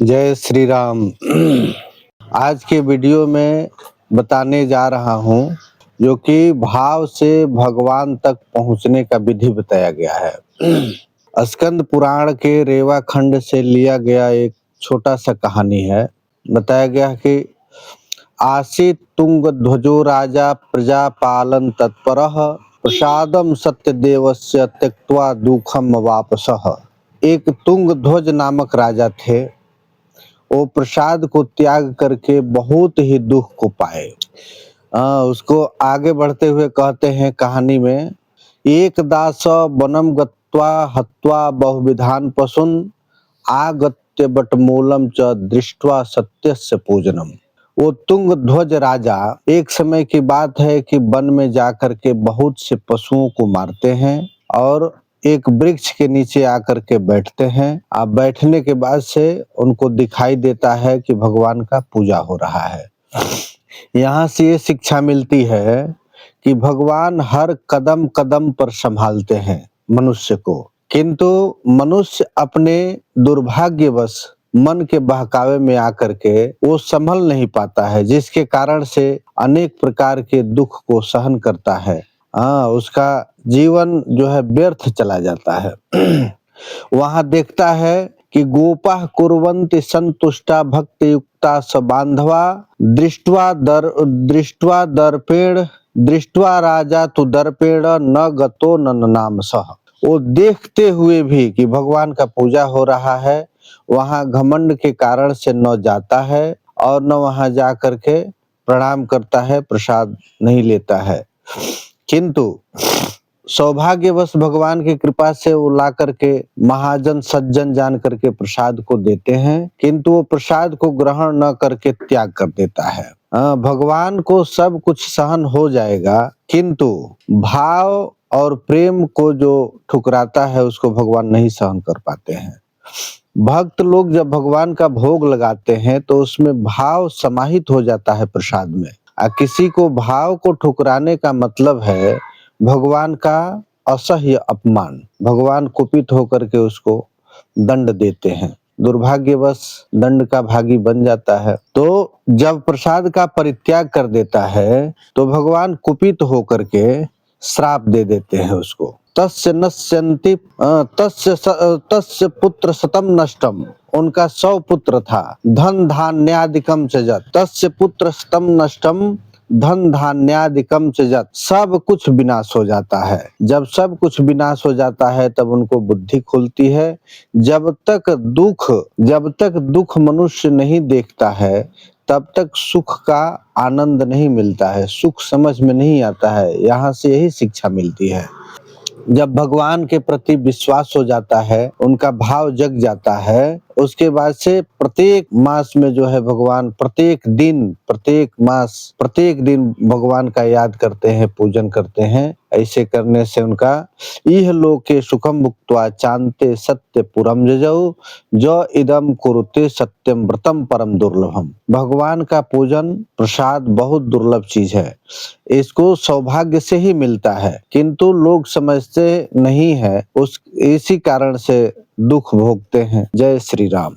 जय श्री राम। आज के वीडियो में बताने जा रहा हूँ जो कि भाव से भगवान तक पहुँचने का विधि बताया गया है। स्कंद पुराण के रेवा खंड से लिया गया एक छोटा सा कहानी है। बताया गया है कि आसीत तुंग ध्वजो राजा प्रजा पालन तत्परः प्रसादम सत्यदेवस्य त्यक्त्वा दुखम वापसः। एक तुंग ध्वज नामक राजा थे। वो प्रसाद को त्याग करके बहुत ही दुख को पाए। उसको आगे बढ़ते हुए कहते हैं कहानी में, एक दास वनम गत्वा हत्वा बहुविधान पशुन आगत्य बट मूलम च दृष्ट्वा सत्यस्य पूजनम। वो तुंग ध्वज राजा एक समय की बात है कि वन में जाकर के बहुत से पशुओं को मारते हैं और एक वृक्ष के नीचे आकर के बैठते हैं। अब बैठने के बाद से उनको दिखाई देता है कि भगवान का पूजा हो रहा है। यहाँ से ये शिक्षा मिलती है कि भगवान हर कदम कदम पर संभालते हैं मनुष्य को, किंतु मनुष्य अपने दुर्भाग्यवश मन के बहकावे में आकर के वो संभल नहीं पाता है, जिसके कारण से अनेक प्रकार के दुख को सहन करता है। उसका जीवन जो है व्यर्थ चला जाता है। वहां देखता है कि गोपा कुर्वन्ति संतुष्टा भक्ति युक्ता स बांधवा दृष्ट्वा दर्पेण दृष्ट्वा राजा तु दर्पेण न गतो न नाम सह। वो देखते हुए भी कि भगवान का पूजा हो रहा है, वहां घमंड के कारण से न जाता है और न वहां जा करके प्रणाम करता है, प्रसाद नहीं लेता है। किंतु सौभाग्यवश भगवान की कृपा से वो ला करके महाजन सज्जन जान करके प्रसाद को देते हैं, किंतु वो प्रसाद को ग्रहण न करके त्याग कर देता है। भगवान को सब कुछ सहन हो जाएगा, किंतु भाव और प्रेम को जो ठुकराता है उसको भगवान नहीं सहन कर पाते हैं। भक्त लोग जब भगवान का भोग लगाते हैं तो उसमें भाव समाहित हो जाता है प्रसाद में। किसी को भाव को ठुकराने का मतलब है भगवान का असह्य अपमान। भगवान कुपित होकर के उसको दंड देते हैं, दुर्भाग्यवश दंड का भागी बन जाता है। तो जब प्रसाद का परित्याग कर देता है तो भगवान कुपित होकर के श्राप दे देते हैं उसको। तस्य नश्यन्ति तस्य पुत्र शतम नष्टम। उनका 100 पुत्र था। धन धान्यादिकम च जत। तस्य पुत्र शतम नष्टम धन धान्यादिकम च जत। सब कुछ विनाश हो जाता है। जब सब कुछ विनाश हो जाता है तब उनको बुद्धि खुलती है। जब तक दुख मनुष्य नहीं देखता है तब तक सुख का आनंद नहीं मिलता है, सुख समझ में नहीं आता है। यहाँ से यही शिक्षा मिलती है। जब भगवान के प्रति विश्वास हो जाता है, उनका भाव जग जाता है, उसके बाद से प्रत्येक मास में जो है भगवान प्रत्येक दिन भगवान का याद करते हैं, पूजन करते हैं। ऐसे करने से उनका इह लोके सुखम भुक्त्वा चान्ते सत्य पुरम जजौ जो इदम कुरुते सत्यम व्रतम परम दुर्लभम। भगवान का पूजन प्रसाद बहुत दुर्लभ चीज है, इसको सौभाग्य से ही मिलता है, किंतु लोग समझते नहीं है, इसी कारण से दुख भोगते हैं। जय श्री राम।